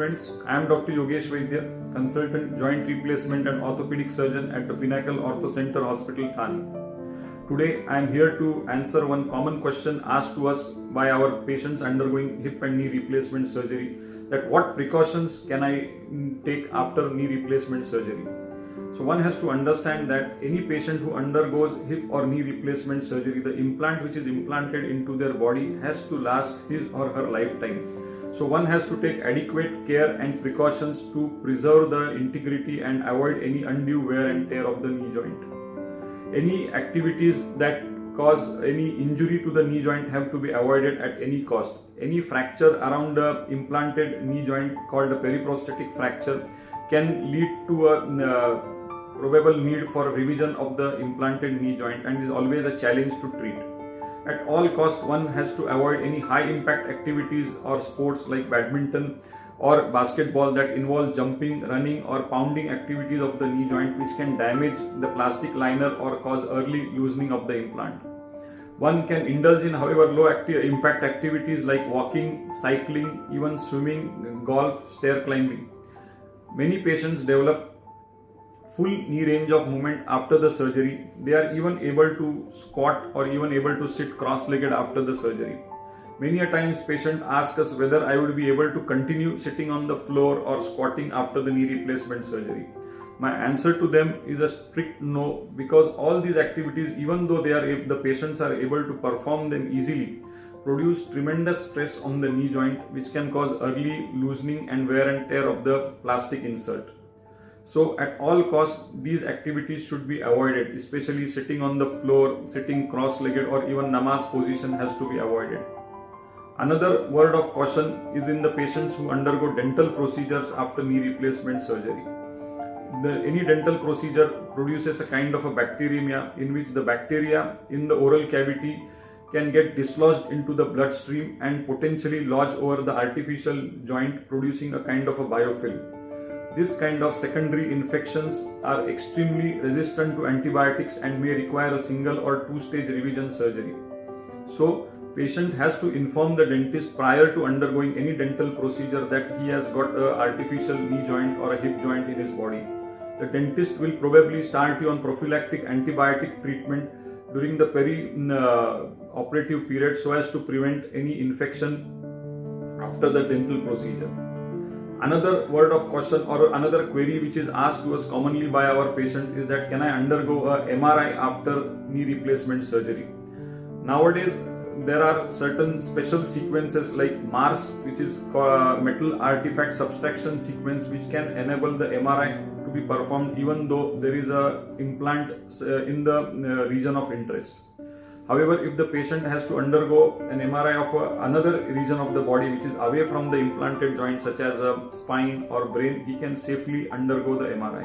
friends, I am Dr. Yogesh Vaidya, consultant joint replacement and orthopedic surgeon at the Pinnacle Ortho Center Hospital, Thane. Today I am here to answer one common question asked to us by our patients undergoing hip and knee replacement surgery, that what precautions can I take after knee replacement surgery. So one has to understand that any patient who undergoes hip or knee replacement surgery, the implant which is implanted into their body has to last his or her lifetime. So one has to take adequate care and precautions to preserve the integrity and avoid any undue wear and tear of the knee joint. Any activities that cause any injury to the knee joint have to be avoided at any cost. Any fracture around the implanted knee joint, called a periprosthetic fracture, can lead to a probable need for revision of the implanted knee joint and is always a challenge to treat. At all costs, one has to avoid any high impact activities or sports like badminton or basketball that involve jumping, running or pounding activities of the knee joint, which can damage the plastic liner or cause early loosening of the implant. One can indulge in, however, low impact activities like walking, cycling, even swimming, golf, stair climbing. Many patients develop full knee range of movement after the surgery. They are even able to squat or even able to sit cross-legged after the surgery. Many a times patient asks us whether I would be able to continue sitting on the floor or squatting after the knee replacement surgery. My answer to them is a strict no, because all these activities, even though the patients are able to perform them easily, produce tremendous stress on the knee joint, which can cause early loosening and wear and tear of the plastic insert. So at all costs, these activities should be avoided, especially sitting on the floor, sitting cross-legged or even namaz position has to be avoided. Another word of caution is in the patients who undergo dental procedures after knee replacement surgery. Any dental procedure produces a kind of a bacteremia in which the bacteria in the oral cavity can get dislodged into the bloodstream and potentially lodge over the artificial joint, producing a kind of a biofilm. This kind of secondary infections are extremely resistant to antibiotics and may require a single or two-stage revision surgery. So, patient has to inform the dentist prior to undergoing any dental procedure that he has got an artificial knee joint or a hip joint in his body. The dentist will probably start you on prophylactic antibiotic treatment during the peri-operative period so as to prevent any infection after the dental procedure. Another word of caution or another query which is asked to us commonly by our patients is that can I undergo a MRI after knee replacement surgery? Nowadays, there are certain special sequences like MARS, which is metal artifact subtraction sequence, which can enable the MRI to be performed even though there is a implant in the region of interest. However, if the patient has to undergo an MRI of another region of the body which is away from the implanted joint, such as a spine or brain, he can safely undergo the MRI.